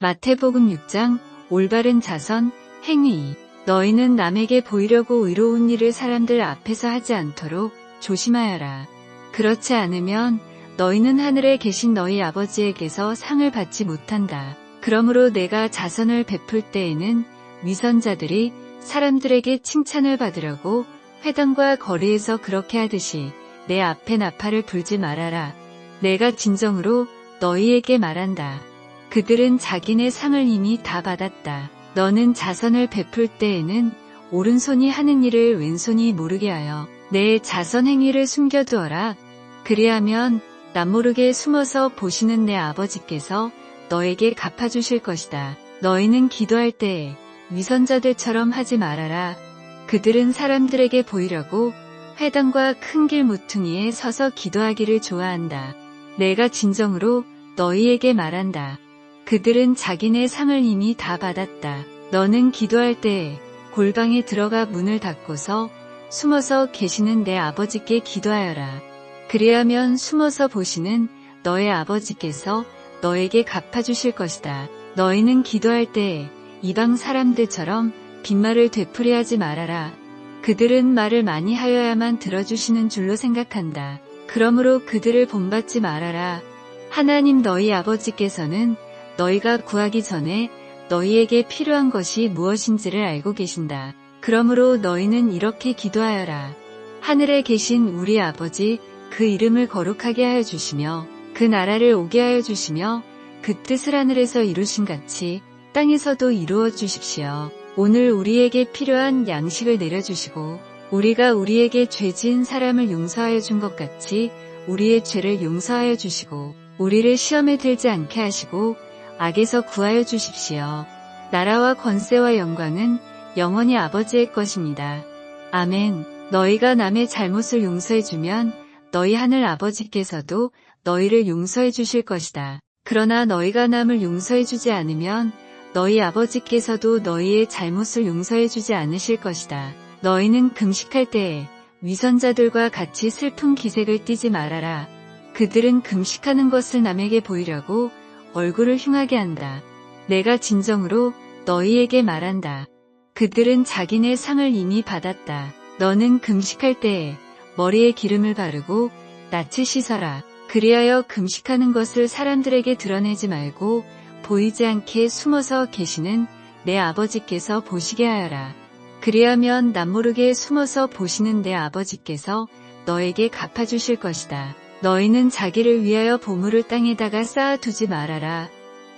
마태복음 6장 올바른 자선, 행위. 너희는 남에게 보이려고 의로운 일을 사람들 앞에서 하지 않도록 조심하여라. 그렇지 않으면 너희는 하늘에 계신 너희 아버지에게서 상을 받지 못한다. 그러므로 내가 자선을 베풀 때에는 위선자들이 사람들에게 칭찬을 받으려고 회당과 거리에서 그렇게 하듯이 내 앞에 나팔을 불지 말아라. 내가 진정으로 너희에게 말한다. 그들은 자기네 상을 이미 다 받았다. 너는 자선을 베풀 때에는 오른손이 하는 일을 왼손이 모르게 하여 내 자선 행위를 숨겨두어라. 그리하면 남모르게 숨어서 보시는 내 아버지께서 너에게 갚아주실 것이다. 너희는 기도할 때에 위선자들처럼 하지 말아라. 그들은 사람들에게 보이려고 회당과 큰 길 모퉁이에 서서 기도하기를 좋아한다. 내가 진정으로 너희에게 말한다. 그들은 자기네 상을 이미 다 받았다. 너는 기도할 때에 골방에 들어가 문을 닫고서 숨어서 계시는 내 아버지께 기도하여라. 그리하면 숨어서 보시는 너의 아버지께서 너에게 갚아주실 것이다. 너희는 기도할 때에 이방 사람들처럼 빈말을 되풀이하지 말아라. 그들은 말을 많이 하여야만 들어주시는 줄로 생각한다. 그러므로 그들을 본받지 말아라. 하나님 너희 아버지께서는 너희가 구하기 전에 너희에게 필요한 것이 무엇인지를 알고 계신다. 그러므로 너희는 이렇게 기도하여라. 하늘에 계신 우리 아버지, 그 이름을 거룩하게 하여 주시며 그 나라를 오게 하여 주시며 그 뜻을 하늘에서 이루신 같이 땅에서도 이루어 주십시오. 오늘 우리에게 필요한 양식을 내려주시고 우리가 우리에게 죄 지은 사람을 용서하여 준 것 같이 우리의 죄를 용서하여 주시고 우리를 시험에 들지 않게 하시고 악에서 구하여 주십시오. 나라와 권세와 영광은 영원히 아버지의 것입니다. 아멘. 너희가 남의 잘못을 용서해 주면 너희 하늘 아버지께서도 너희를 용서해 주실 것이다. 그러나 너희가 남을 용서해 주지 않으면 너희 아버지께서도 너희의 잘못을 용서해 주지 않으실 것이다. 너희는 금식할 때에 위선자들과 같이 슬픈 기색을 띠지 말아라. 그들은 금식하는 것을 남에게 보이려고 얼굴을 흉하게 한다. 내가 진정으로 너희에게 말한다. 그들은 자기네 상을 이미 받았다. 너는 금식할 때에 머리에 기름을 바르고 낯을 씻어라. 그리하여 금식하는 것을 사람들에게 드러내지 말고 보이지 않게 숨어서 계시는 내 아버지께서 보시게 하여라. 그리하면 남모르게 숨어서 보시는 내 아버지께서 너에게 갚아주실 것이다. 너희는 자기를 위하여 보물을 땅에다가 쌓아두지 말아라.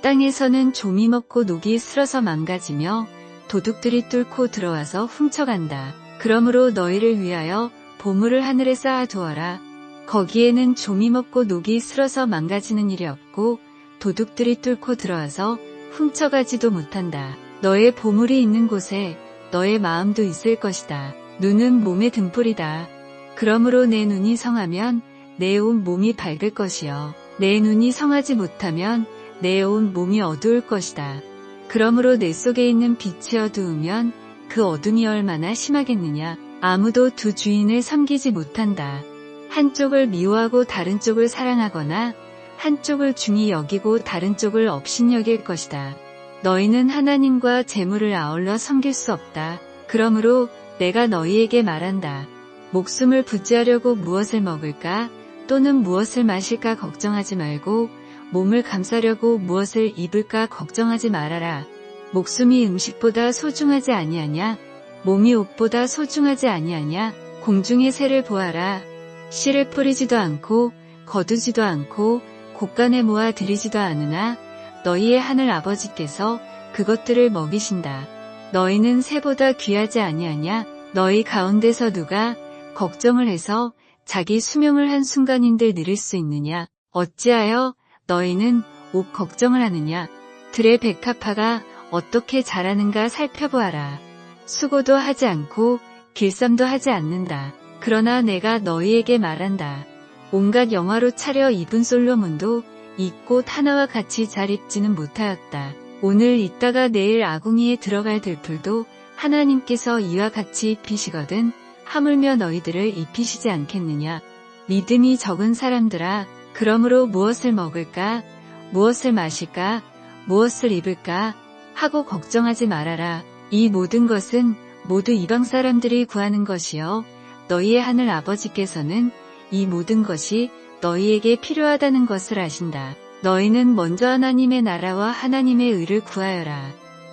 땅에서는 조미 먹고 녹이 슬어서 망가지며 도둑들이 뚫고 들어와서 훔쳐간다. 그러므로 너희를 위하여 보물을 하늘에 쌓아두어라. 거기에는 조미 먹고 녹이 슬어서 망가지는 일이 없고 도둑들이 뚫고 들어와서 훔쳐가지도 못한다. 너의 보물이 있는 곳에 너의 마음도 있을 것이다. 눈은 몸의 등불이다. 그러므로 내 눈이 성하면 내 온 몸이 밝을 것이요. 내 눈이 성하지 못하면 내 온 몸이 어두울 것이다. 그러므로 내 속에 있는 빛이 어두우면 그 어둠이 얼마나 심하겠느냐. 아무도 두 주인을 섬기지 못한다. 한쪽을 미워하고 다른 쪽을 사랑하거나 한쪽을 중히 여기고 다른 쪽을 업신여길 것이다. 너희는 하나님과 재물을 아울러 섬길 수 없다. 그러므로 내가 너희에게 말한다. 목숨을 부지하려고 무엇을 먹을까 또는 무엇을 마실까 걱정하지 말고 몸을 감싸려고 무엇을 입을까 걱정하지 말아라. 목숨이 음식보다 소중하지 아니하냐? 몸이 옷보다 소중하지 아니하냐? 공중의 새를 보아라. 씨를 뿌리지도 않고 거두지도 않고 곳간에 모아 들이지도 않으나 너희의 하늘 아버지께서 그것들을 먹이신다. 너희는 새보다 귀하지 아니하냐? 너희 가운데서 누가 걱정을 해서 자기 수명을 한순간인들 늘릴 수 있느냐? 어찌하여 너희는 옷 걱정을 하느냐? 들의 백합화가 어떻게 자라는가 살펴보아라. 수고도 하지 않고 길쌈도 하지 않는다. 그러나 내가 너희에게 말한다. 온갖 영화로 차려 입은 솔로몬도 이 꽃 하나와 같이 잘 입지는 못하였다. 오늘 있다가 내일 아궁이에 들어갈 들풀도 하나님께서 이와 같이 입히시거든 하물며 너희들을 입히시지 않겠느냐. 믿음이 적은 사람들아, 그러므로 무엇을 먹을까, 무엇을 마실까, 무엇을 입을까 하고 걱정하지 말아라. 이 모든 것은 모두 이방 사람들이 구하는 것이요 너희의 하늘 아버지께서는 이 모든 것이 너희에게 필요하다는 것을 아신다. 너희는 먼저 하나님의 나라와 하나님의 의를 구하여라.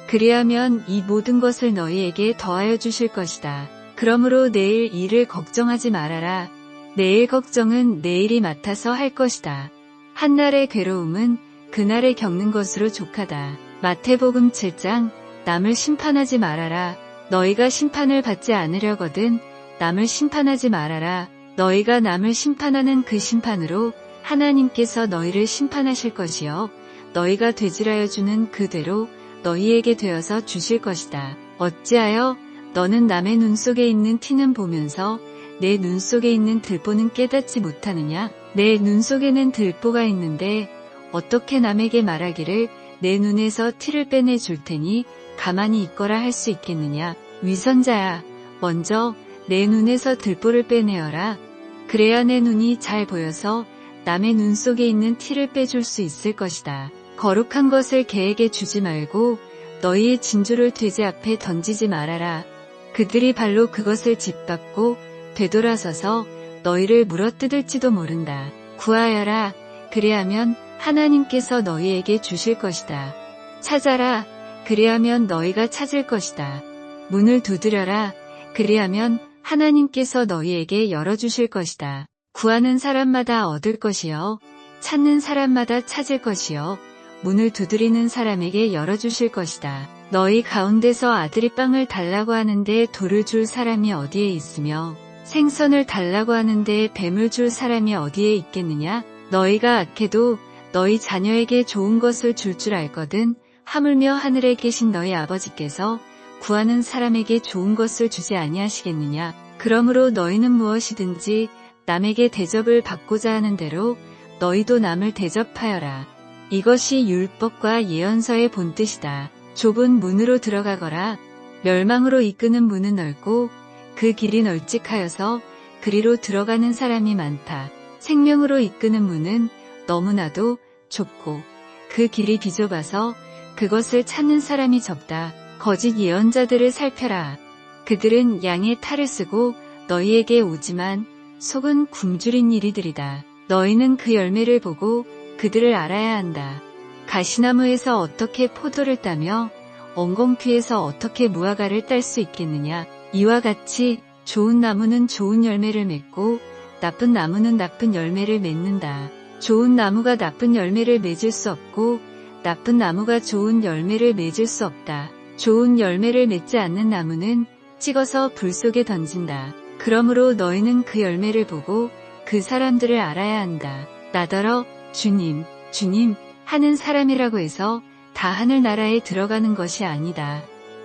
그리하면 이 모든 것을 너희에게 더하여 주실 것이다. 그러므로 내일 일을 걱정하지 말아라. 내일 걱정은 내일이 맡아서 할 것이다. 한날의 괴로움은 그날에 겪는 것으로 족하다. 마태복음 7장 남을 심판하지 말아라. 너희가 심판을 받지 않으려거든 남을 심판하지 말아라. 너희가 남을 심판하는 그 심판으로 하나님께서 너희를 심판하실 것이요 너희가 되질하여 주는 그대로 너희에게 되어서 주실 것이다. 어찌하여 너는 남의 눈 속에 있는 티는 보면서 내 눈 속에 있는 들보는 깨닫지 못하느냐? 내 눈 속에는 들보가 있는데 어떻게 남에게 말하기를 내 눈에서 티를 빼내 줄 테니 가만히 있거라 할 수 있겠느냐? 위선자야, 먼저 내 눈에서 들보를 빼내어라. 그래야 내 눈이 잘 보여서 남의 눈 속에 있는 티를 빼줄 수 있을 것이다. 거룩한 것을 개에게 주지 말고 너희의 진주를 돼지 앞에 던지지 말아라. 그들이 발로 그것을 짓밟고 되돌아서서 너희를 물어뜯을지도 모른다. 구하여라. 그리하면 하나님께서 너희에게 주실 것이다. 찾아라. 그리하면 너희가 찾을 것이다. 문을 두드려라. 그리하면 하나님께서 너희에게 열어주실 것이다. 구하는 사람마다 얻을 것이요 찾는 사람마다 찾을 것이요 문을 두드리는 사람에게 열어주실 것이다. 너희 가운데서 아들이 빵을 달라고 하는데 돌을 줄 사람이 어디에 있으며 생선을 달라고 하는데 뱀을 줄 사람이 어디에 있겠느냐? 너희가 악해도 너희 자녀에게 좋은 것을 줄 줄 알거든 하물며 하늘에 계신 너희 아버지께서 구하는 사람에게 좋은 것을 주지 아니하시겠느냐? 그러므로 너희는 무엇이든지 남에게 대접을 받고자 하는 대로 너희도 남을 대접하여라. 이것이 율법과 예언서의 본뜻이다. 좁은 문으로 들어가거라. 멸망으로 이끄는 문은 넓고 그 길이 널찍하여서 그리로 들어가는 사람이 많다. 생명으로 이끄는 문은 너무나도 좁고 그 길이 비좁아서 그것을 찾는 사람이 적다. 거짓 예언자들을 살펴라. 그들은 양의 탈을 쓰고 너희에게 오지만 속은 굶주린 이리들이다. 너희는 그 열매를 보고 그들을 알아야 한다. 가시나무에서 어떻게 포도를 따며 엉겅퀴에서 어떻게 무화과를 딸 수 있겠느냐? 이와 같이 좋은 나무는 좋은 열매를 맺고 나쁜 나무는 나쁜 열매를 맺는다. 좋은 나무가 나쁜 열매를 맺을 수 없고 나쁜 나무가 좋은 열매를 맺을 수 없다. 좋은 열매를 맺지 않는 나무는 찍어서 불 속에 던진다. 그러므로 너희는 그 열매를 보고 그 사람들을 알아야 한다. 나더러 주님, 주님 하는 사람이라고 해서 다 하늘나라에 들어가는 것이 아니다.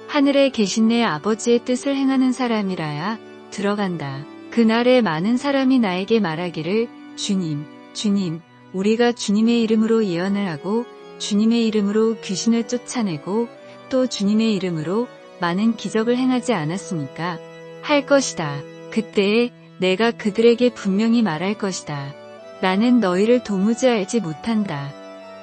하늘에 계신 내 아버지의 뜻을 행하는 사람이라야 들어간다. 그날에 많은 사람이 나에게 말하기를 주님, 주님, 우리가 주님의 이름으로 예언을 하고 주님의 이름으로 귀신을 쫓아내고 또 주님의 이름으로 많은 기적을 행하지 않았습니까? 할 것이다. 그때에 내가 그들에게 분명히 말할 것이다. 나는 너희를 도무지 알지 못한다.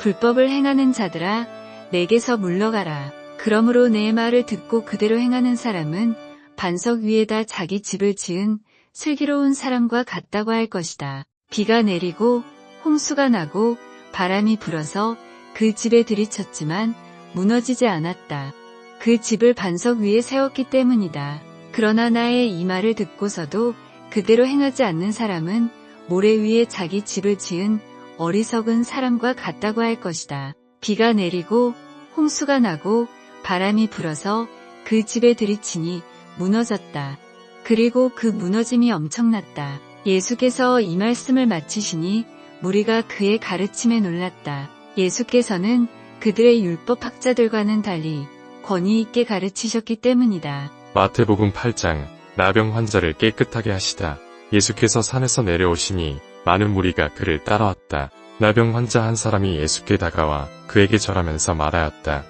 불법을 행하는 자들아, 내게서 물러가라. 그러므로 내 말을 듣고 그대로 행하는 사람은 반석 위에다 자기 집을 지은 슬기로운 사람과 같다고 할 것이다. 비가 내리고 홍수가 나고 바람이 불어서 그 집에 들이쳤지만 무너지지 않았다. 그 집을 반석 위에 세웠기 때문이다. 그러나 나의 이 말을 듣고서도 그대로 행하지 않는 사람은 모래 위에 자기 집을 지은 어리석은 사람과 같다고 할 것이다. 비가 내리고 홍수가 나고 바람이 불어서 그 집에 들이치니 무너졌다. 그리고 그 무너짐이 엄청났다. 예수께서 이 말씀을 마치시니 무리가 그의 가르침에 놀랐다. 예수께서는 그들의 율법학자들과는 달리 권위 있게 가르치셨기 때문이다. 마태복음 8장 나병 환자를 깨끗하게 하시다. 예수께서 산에서 내려오시니 많은 무리가 그를 따라왔다. 나병 환자 한 사람이 예수께 다가와 그에게 절하면서 말하였다.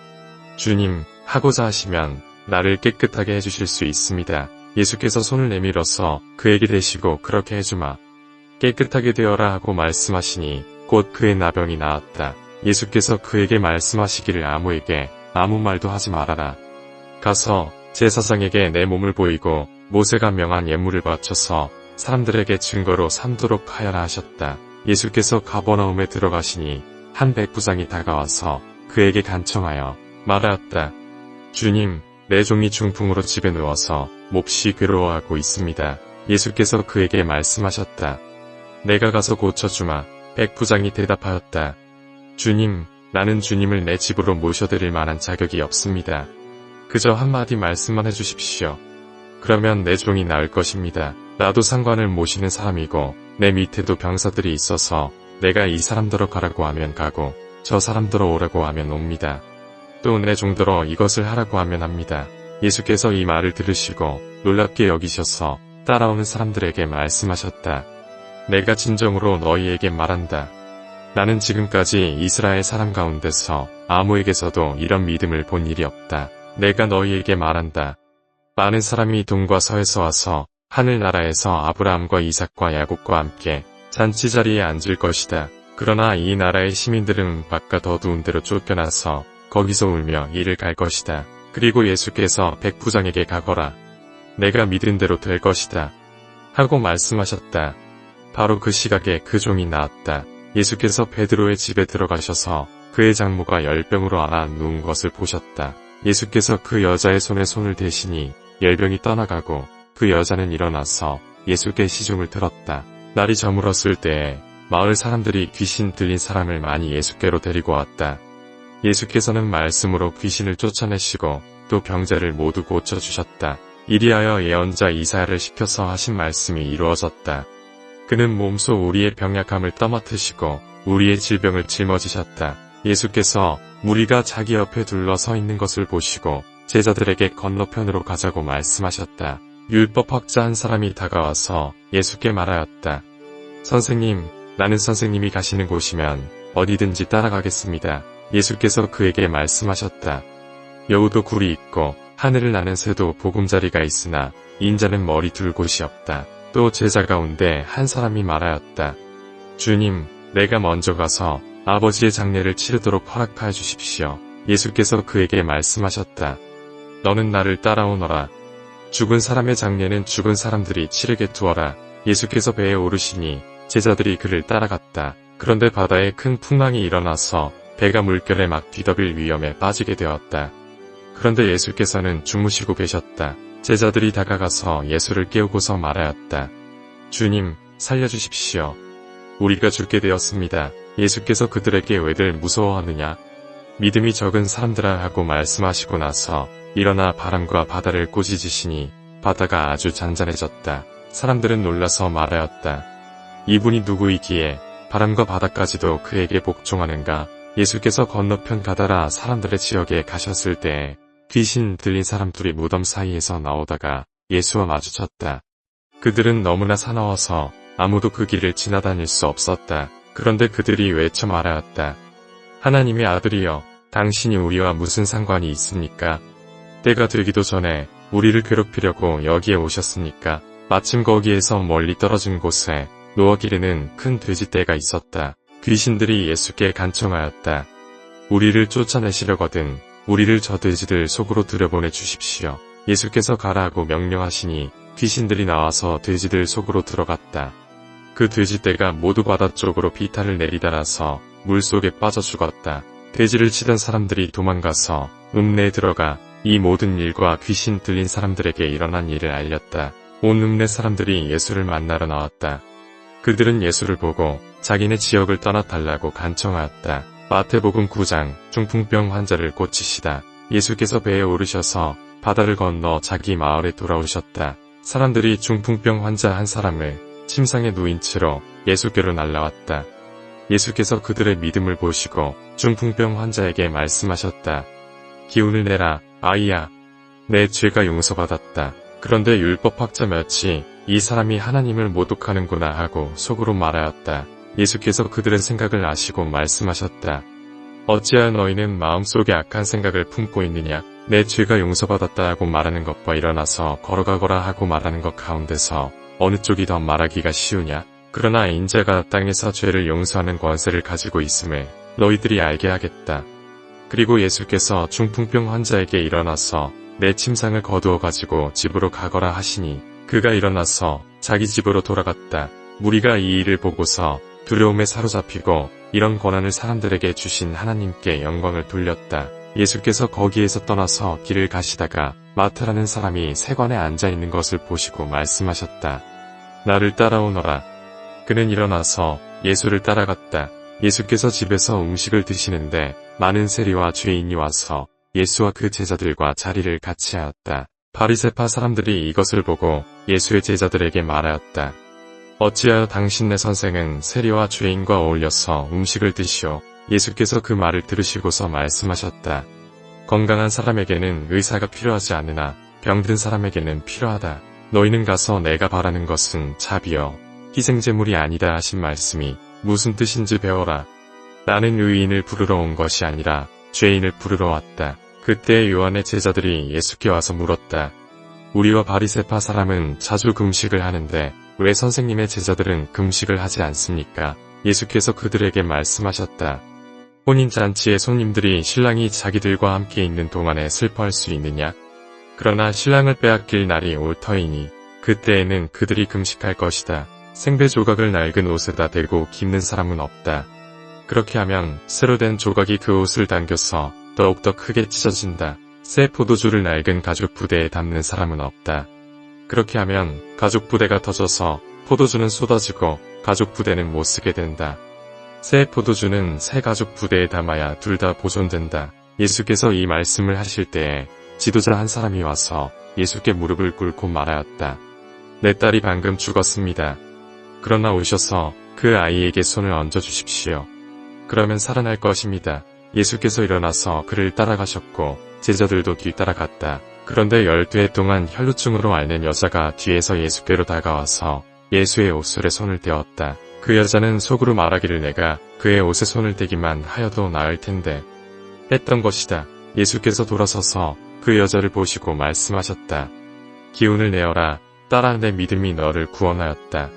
주님, 하고자 하시면 나를 깨끗하게 해주실 수 있습니다. 예수께서 손을 내밀어서 그에게 대시고 그렇게 해주마. 깨끗하게 되어라 하고 말씀하시니 곧 그의 나병이 나았다. 예수께서 그에게 말씀하시기를 아무에게 아무 말도 하지 말아라. 가서 제사장에게 내 몸을 보이고 모세가 명한 예물을 바쳐서 사람들에게 증거로 삼도록 하여라 하셨다. 예수께서 가버나움에 들어가시니 한 백부장이 다가와서 그에게 간청하여 말하였다. 주님, 내 종이 중풍으로 집에 누워서 몹시 괴로워하고 있습니다. 예수께서 그에게 말씀하셨다. 내가 가서 고쳐주마. 백부장이 대답하였다. 주님, 나는 주님을 내 집으로 모셔드릴 만한 자격이 없습니다. 그저 한마디 말씀만 해주십시오. 그러면 내 종이 나을 것입니다. 나도 상관을 모시는 사람이고 내 밑에도 병사들이 있어서 내가 이 사람들어 가라고 하면 가고 저 사람들어 오라고 하면 옵니다. 또 내 종들어 이것을 하라고 하면 합니다. 예수께서 이 말을 들으시고 놀랍게 여기셔서 따라오는 사람들에게 말씀하셨다. 내가 진정으로 너희에게 말한다. 나는 지금까지 이스라엘 사람 가운데서 아무에게서도 이런 믿음을 본 일이 없다. 내가 너희에게 말한다. 많은 사람이 동과 서에서 와서 하늘나라에서 아브라함과 이삭과 야곱과 함께 잔치자리에 앉을 것이다. 그러나 이 나라의 시민들은 바깥 어두운 데로 쫓겨나서 거기서 울며 이를 갈 것이다. 그리고 예수께서 백부장에게 가거라. 내가 믿은 대로 될 것이다. 하고 말씀하셨다. 바로 그 시각에 그 종이 나았다. 예수께서 베드로의 집에 들어가셔서 그의 장모가 열병으로 앓아 누운 것을 보셨다. 예수께서 그 여자의 손에 손을 대시니 열병이 떠나가고 그 여자는 일어나서 예수께 시중을 들었다. 날이 저물었을 때에 마을 사람들이 귀신 들린 사람을 많이 예수께로 데리고 왔다. 예수께서는 말씀으로 귀신을 쫓아내시고 또 병자를 모두 고쳐주셨다. 이리하여 예언자 이사야를 시켜서 하신 말씀이 이루어졌다. 그는 몸소 우리의 병약함을 떠맡으시고 우리의 질병을 짊어지셨다. 예수께서 무리가 자기 옆에 둘러서 있는 것을 보시고 제자들에게 건너편으로 가자고 말씀하셨다. 율법학자 한 사람이 다가와서 예수께 말하였다. 선생님, 나는 선생님이 가시는 곳이면 어디든지 따라가겠습니다. 예수께서 그에게 말씀하셨다. 여우도 굴이 있고 하늘을 나는 새도 보금자리가 있으나 인자는 머리 둘 곳이 없다. 또 제자 가운데 한 사람이 말하였다. 주님, 내가 먼저 가서 아버지의 장례를 치르도록 허락하여 주십시오. 예수께서 그에게 말씀하셨다. 너는 나를 따라오너라. 죽은 사람의 장례는 죽은 사람들이 치르게 두어라. 예수께서 배에 오르시니 제자들이 그를 따라갔다. 그런데 바다에 큰 풍랑이 일어나서 배가 물결에 막 뒤덮일 위험에 빠지게 되었다. 그런데 예수께서는 주무시고 계셨다. 제자들이 다가가서 예수를 깨우고서 말하였다. 주님, 살려주십시오. 우리가 죽게 되었습니다. 예수께서 그들에게 왜들 무서워하느냐? 믿음이 적은 사람들아 하고 말씀하시고 나서 일어나 바람과 바다를 꾸짖으시니 바다가 아주 잔잔해졌다. 사람들은 놀라서 말하였다. 이분이 누구이기에 바람과 바다까지도 그에게 복종하는가? 예수께서 건너편 가다라 사람들의 지역에 가셨을 때에 귀신 들린 사람 둘이 무덤 사이에서 나오다가 예수와 마주쳤다. 그들은 너무나 사나워서 아무도 그 길을 지나다닐 수 없었다. 그런데 그들이 외쳐 말하였다. 하나님의 아들이여, 당신이 우리와 무슨 상관이 있습니까? 때가 되기도 전에 우리를 괴롭히려고 여기에 오셨습니까? 마침 거기에서 멀리 떨어진 곳에 노어 기르는 큰 돼지떼가 있었다. 귀신들이 예수께 간청하였다. 우리를 쫓아내시려거든 우리를 저 돼지들 속으로 들여보내 주십시오. 예수께서 가라 하고 명령하시니 귀신들이 나와서 돼지들 속으로 들어갔다. 그 돼지떼가 모두 바다 쪽으로 비탈을 내리달아서 물속에 빠져 죽었다. 돼지를 치던 사람들이 도망가서 읍내에 들어가 이 모든 일과 귀신 들린 사람들에게 일어난 일을 알렸다. 온 읍내 사람들이 예수를 만나러 나왔다. 그들은 예수를 보고 자기네 지역을 떠나달라고 간청하였다. 마태복음 9장 중풍병 환자를 고치시다. 예수께서 배에 오르셔서 바다를 건너 자기 마을에 돌아오셨다. 사람들이 중풍병 환자 한 사람을 침상에 누인 채로 예수께로 날라왔다. 예수께서 그들의 믿음을 보시고 중풍병 환자에게 말씀하셨다. 기운을 내라, 아이야. 내 죄가 용서받았다. 그런데 율법학자 몇이 이 사람이 하나님을 모독하는구나 하고 속으로 말하였다. 예수께서 그들의 생각을 아시고 말씀하셨다. 어찌하여 너희는 마음속에 악한 생각을 품고 있느냐? 내 죄가 용서받았다 하고 말하는 것과 일어나서 걸어가거라 하고 말하는 것 가운데서 어느 쪽이 더 말하기가 쉬우냐? 그러나 인자가 땅에서 죄를 용서하는 권세를 가지고 있음을 너희들이 알게 하겠다. 그리고 예수께서 중풍병 환자에게 일어나서 내 침상을 거두어 가지고 집으로 가거라 하시니 그가 일어나서 자기 집으로 돌아갔다. 무리가 이 일을 보고서 두려움에 사로잡히고 이런 권한을 사람들에게 주신 하나님께 영광을 돌렸다. 예수께서 거기에서 떠나서 길을 가시다가 마타라는 사람이 세관에 앉아 있는 것을 보시고 말씀하셨다. 나를 따라오너라. 그는 일어나서 예수를 따라갔다. 예수께서 집에서 음식을 드시는데 많은 세리와 죄인이 와서 예수와 그 제자들과 자리를 같이 하였다. 바리새파 사람들이 이것을 보고 예수의 제자들에게 말하였다. 어찌하여 당신네 선생은 세리와 죄인과 어울려서 음식을 드시오? 예수께서 그 말을 들으시고서 말씀하셨다. 건강한 사람에게는 의사가 필요하지 않으나 병든 사람에게는 필요하다. 너희는 가서 내가 바라는 것은 자비여 희생제물이 아니다 하신 말씀이 무슨 뜻인지 배워라. 나는 의인을 부르러 온 것이 아니라 죄인을 부르러 왔다. 그때 요한의 제자들이 예수께 와서 물었다. 우리와 바리새파 사람은 자주 금식을 하는데 왜 선생님의 제자들은 금식을 하지 않습니까? 예수께서 그들에게 말씀하셨다. 혼인잔치에 손님들이 신랑이 자기들과 함께 있는 동안에 슬퍼할 수 있느냐? 그러나 신랑을 빼앗길 날이 올 터이니 그때에는 그들이 금식할 것이다. 생배 조각을 낡은 옷에다 대고 깁는 사람은 없다. 그렇게 하면 새로 된 조각이 그 옷을 당겨서 더욱더 크게 찢어진다. 새 포도주를 낡은 가죽 부대에 담는 사람은 없다. 그렇게 하면 가죽 부대가 터져서 포도주는 쏟아지고 가죽 부대는 못 쓰게 된다. 새 포도주는 새 가죽 부대에 담아야 둘 다 보존된다. 예수께서 이 말씀을 하실 때에 지도자 한 사람이 와서 예수께 무릎을 꿇고 말하였다. 내 딸이 방금 죽었습니다. 그러나 오셔서 그 아이에게 손을 얹어 주십시오. 그러면 살아날 것입니다. 예수께서 일어나서 그를 따라가셨고 제자들도 뒤따라갔다. 그런데 12해 동안 혈루증으로 앓는 여자가 뒤에서 예수께로 다가와서 예수의 옷술에 손을 대었다. 그 여자는 속으로 말하기를 내가 그의 옷에 손을 대기만 하여도 나을 텐데 했던 것이다. 예수께서 돌아서서 그 여자를 보시고 말씀하셨다. 기운을 내어라. 딸아, 내 믿음이 너를 구원하였다.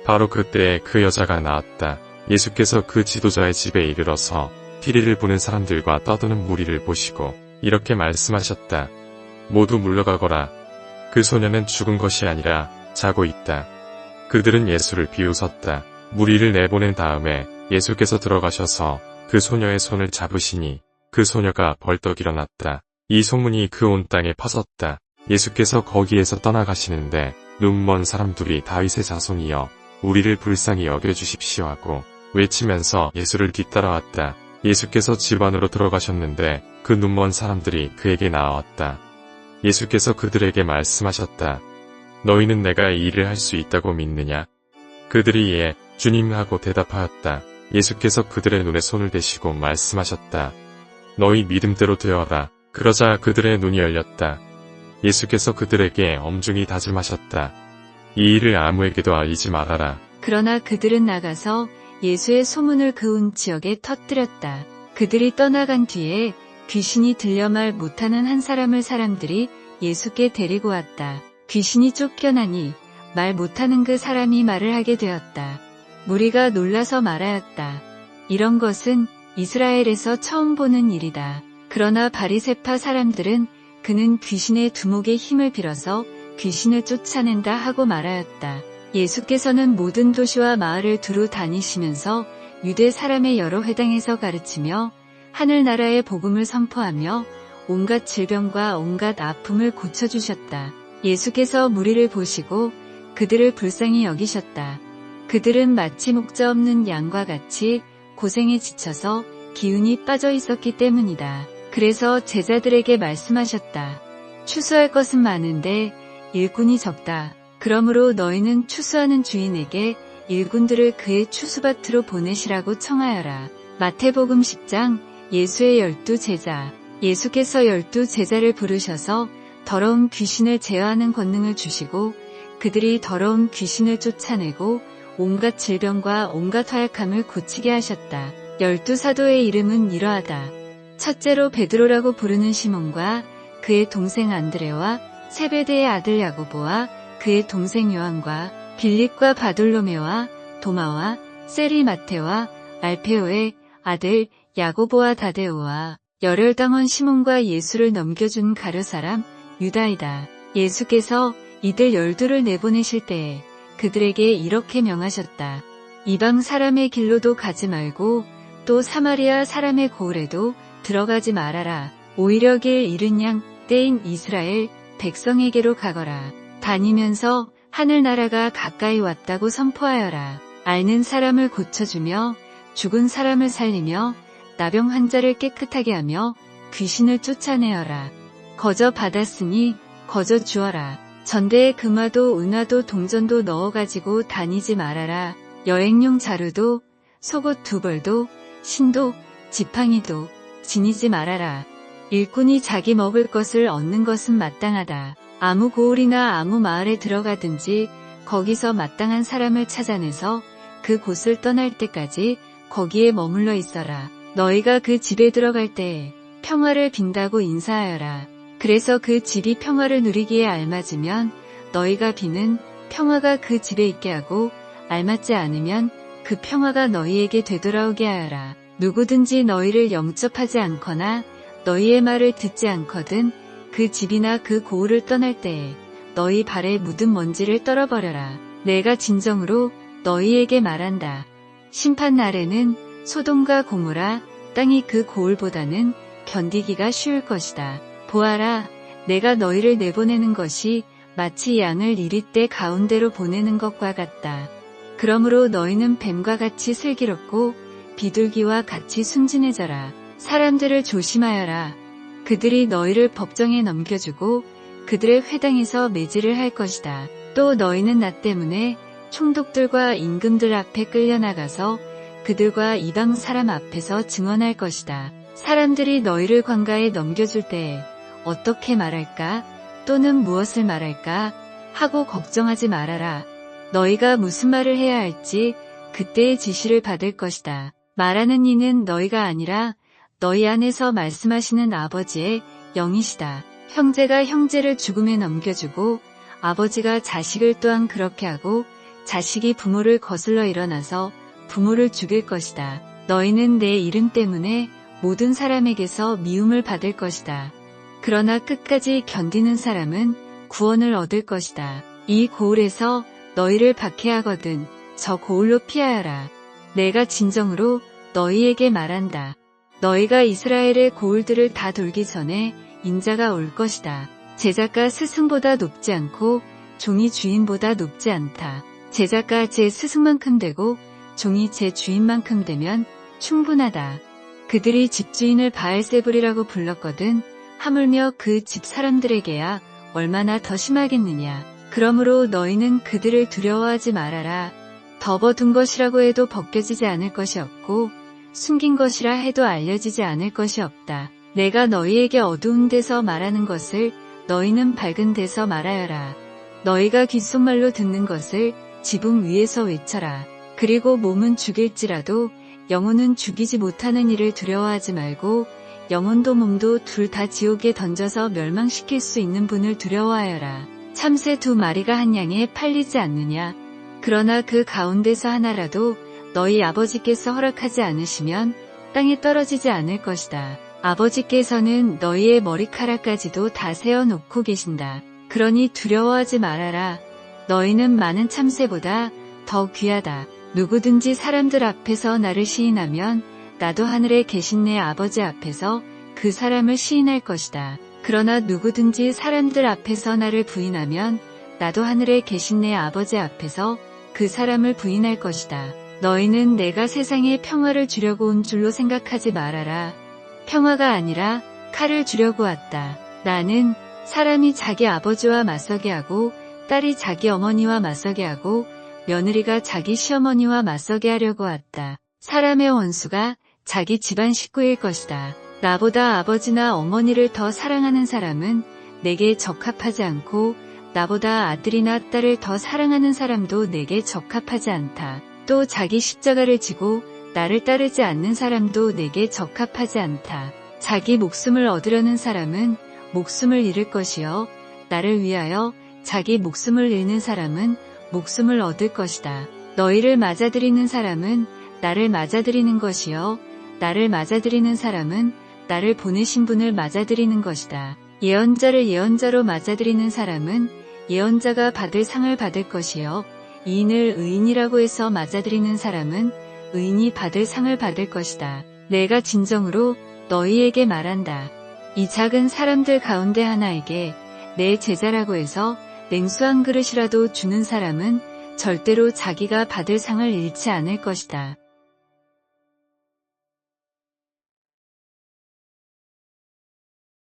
바로 그때에 그 여자가 나았다. 예수께서 그 지도자의 집에 이르러서 피리를 부는 사람들과 떠드는 무리를 보시고 이렇게 말씀하셨다. 모두 물러가거라. 그 소녀는 죽은 것이 아니라 자고 있다. 그들은 예수를 비웃었다. 무리를 내보낸 다음에 예수께서 들어가셔서 그 소녀의 손을 잡으시니 그 소녀가 벌떡 일어났다. 이 소문이 그 온 땅에 퍼졌다. 예수께서 거기에서 떠나가시는데 눈먼 사람들이 다윗의 자손이여 우리를 불쌍히 여겨주십시오 하고 외치면서 예수를 뒤따라왔다. 예수께서 집 안으로 들어가셨는데 그 눈먼 사람들이 그에게 나아왔다. 예수께서 그들에게 말씀하셨다. 너희는 내가 이 일을 할 수 있다고 믿느냐? 그들이 예, 주님 하고 대답하였다. 예수께서 그들의 눈에 손을 대시고 말씀하셨다. 너희 믿음대로 되어라. 그러자 그들의 눈이 열렸다. 예수께서 그들에게 엄중히 다짐하셨다. 이 일을 아무에게도 알리지 말아라. 그러나 그들은 나가서 예수의 소문을 그 온 지역에 터뜨렸다. 그들이 떠나간 뒤에 귀신이 들려 말 못하는 한 사람을 사람들이 예수께 데리고 왔다. 귀신이 쫓겨나니 말 못하는 그 사람이 말을 하게 되었다. 무리가 놀라서 말하였다. 이런 것은 이스라엘에서 처음 보는 일이다. 그러나 바리새파 사람들은 그는 귀신의 두목의 힘을 빌어서 귀신을 쫓아낸다 하고 말하였다. 예수께서는 모든 도시와 마을을 두루 다니시면서 유대 사람의 여러 회당에서 가르치며 하늘나라의 복음을 선포하며 온갖 질병과 온갖 아픔을 고쳐주셨다. 예수께서 무리를 보시고 그들을 불쌍히 여기셨다. 그들은 마치 목자 없는 양과 같이 고생에 지쳐서 기운이 빠져 있었기 때문이다. 그래서 제자들에게 말씀하셨다. 추수할 것은 많은데 일꾼이 적다. 그러므로 너희는 추수하는 주인에게 일꾼들을 그의 추수밭으로 보내시라고 청하여라. 마태복음 10장 예수의 12제자. 예수께서 12제자를 부르셔서 더러운 귀신을 제어하는 권능을 주시고 그들이 더러운 귀신을 쫓아내고 온갖 질병과 온갖 허약함을 고치게 하셨다. 12사도의 이름은 이러하다. 첫째로 베드로라고 부르는 시몬과 그의 동생 안드레와 세베대의 아들 야고보와 그의 동생 요한과 빌립과 바돌로메와 도마와 세리 마테와 알페오의 아들 야고보와 다데오와 열혈당원 시몬과 예수를 넘겨준 가룟 사람 유다이다. 예수께서 이들 12를 내보내실 때에 그들에게 이렇게 명하셨다. 이방 사람의 길로도 가지 말고 또 사마리아 사람의 고을에도 들어가지 말아라. 오히려 길 잃은 양 떼인 이스라엘 백성에게로 가거라. 다니면서 하늘나라가 가까이 왔다고 선포하여라. 앓는 사람을 고쳐주며 죽은 사람을 살리며 나병 환자를 깨끗하게 하며 귀신을 쫓아내어라. 거저 받았으니 거저 주어라. 전대에 금화도 은화도 동전도 넣어가지고 다니지 말아라. 여행용 자루도 속옷 2벌도 신도 지팡이도 지니지 말아라. 일꾼이 자기 먹을 것을 얻는 것은 마땅하다. 아무 고을이나 아무 마을에 들어가든지 거기서 마땅한 사람을 찾아내서 그 곳을 떠날 때까지 거기에 머물러 있어라. 너희가 그 집에 들어갈 때에 평화를 빈다고 인사하여라. 그래서 그 집이 평화를 누리기에 알맞으면 너희가 비는 평화가 그 집에 있게 하고 알맞지 않으면 그 평화가 너희에게 되돌아오게 하여라. 누구든지 너희를 영접하지 않거나 너희의 말을 듣지 않거든 그 집이나 그 고을을 떠날 때에 너희 발에 묻은 먼지를 떨어버려라. 내가 진정으로 너희에게 말한다. 심판 날에는 소돔과 고모라 땅이 그 고을보다는 견디기가 쉬울 것이다. 보아라, 내가 너희를 내보내는 것이 마치 양을 이리떼 가운데로 보내는 것과 같다. 그러므로 너희는 뱀과 같이 슬기롭고 비둘기와 같이 순진해져라. 사람들을 조심하여라. 그들이 너희를 법정에 넘겨주고 그들의 회당에서 매질을 할 것이다. 또 너희는 나 때문에 총독들과 임금들 앞에 끌려나가서 그들과 이방 사람 앞에서 증언할 것이다. 사람들이 너희를 관가에 넘겨줄 때에 어떻게 말할까 또는 무엇을 말할까 하고 걱정하지 말아라. 너희가 무슨 말을 해야 할지 그때의 지시를 받을 것이다. 말하는 이는 너희가 아니라 너희 안에서 말씀하시는 아버지의 영이시다. 형제가 형제를 죽음에 넘겨주고 아버지가 자식을 또한 그렇게 하고 자식이 부모를 거슬러 일어나서 부모를 죽일 것이다. 너희는 내 이름 때문에 모든 사람에게서 미움을 받을 것이다. 그러나 끝까지 견디는 사람은 구원을 얻을 것이다. 이 고을에서 너희를 박해하거든 저 고을로 피하여라. 내가 진정으로 너희에게 말한다. 너희가 이스라엘의 고을들을 다 돌기 전에 인자가 올 것이다. 제작가 스승보다 높지 않고 종이 주인보다 높지 않다. 제작가 제 스승만큼 되고 종이 제 주인만큼 되면 충분하다. 그들이 집주인을 바알세불이라고 불렀거든 하물며 그 집 사람들에게야 얼마나 더 심하겠느냐. 그러므로 너희는 그들을 두려워하지 말아라. 덮어둔 것이라고 해도 벗겨지지 않을 것이 없고 숨긴 것이라 해도 알려지지 않을 것이 없다. 내가 너희에게 어두운 데서 말하는 것을 너희는 밝은 데서 말하여라. 너희가 귓속말로 듣는 것을 지붕 위에서 외쳐라. 그리고 몸은 죽일지라도 영혼은 죽이지 못하는 일을 두려워하지 말고 영혼도 몸도 둘 다 지옥에 던져서 멸망시킬 수 있는 분을 두려워하여라. 참새 2마리가 한 양에 팔리지 않느냐. 그러나 그 가운데서 하나라도 너희 아버지께서 허락하지 않으시면 땅에 떨어지지 않을 것이다. 아버지께서는 너희의 머리카락까지도 다 세어놓고 계신다. 그러니 두려워하지 말아라. 너희는 많은 참새보다 더 귀하다. 누구든지 사람들 앞에서 나를 시인하면 나도 하늘에 계신 내 아버지 앞에서 그 사람을 시인할 것이다. 그러나 누구든지 사람들 앞에서 나를 부인하면 나도 하늘에 계신 내 아버지 앞에서 그 사람을 부인할 것이다. 너희는 내가 세상에 평화를 주려고 온 줄로 생각하지 말아라. 평화가 아니라 칼을 주려고 왔다. 나는 사람이 자기 아버지와 맞서게 하고 딸이 자기 어머니와 맞서게 하고 며느리가 자기 시어머니와 맞서게 하려고 왔다. 사람의 원수가 자기 집안 식구일 것이다. 나보다 아버지나 어머니를 더 사랑하는 사람은 내게 적합하지 않고 나보다 아들이나 딸을 더 사랑하는 사람도 내게 적합하지 않다. 또 자기 십자가를 지고 나를 따르지 않는 사람도 내게 적합하지 않다. 자기 목숨을 얻으려는 사람은 목숨을 잃을 것이요 나를 위하여 자기 목숨을 잃는 사람은 목숨을 얻을 것이다. 너희를 맞아들이는 사람은 나를 맞아들이는 것이요 나를 맞아들이는 사람은 나를 보내신 분을 맞아들이는 것이다. 예언자를 예언자로 맞아들이는 사람은 예언자가 받을 상을 받을 것이요. 의인을 의인이라고 해서 맞아들이는 사람은 의인이 받을 상을 받을 것이다. 내가 진정으로 너희에게 말한다. 이 작은 사람들 가운데 하나에게 내 제자라고 해서 냉수 한 그릇이라도 주는 사람은 절대로 자기가 받을 상을 잃지 않을 것이다.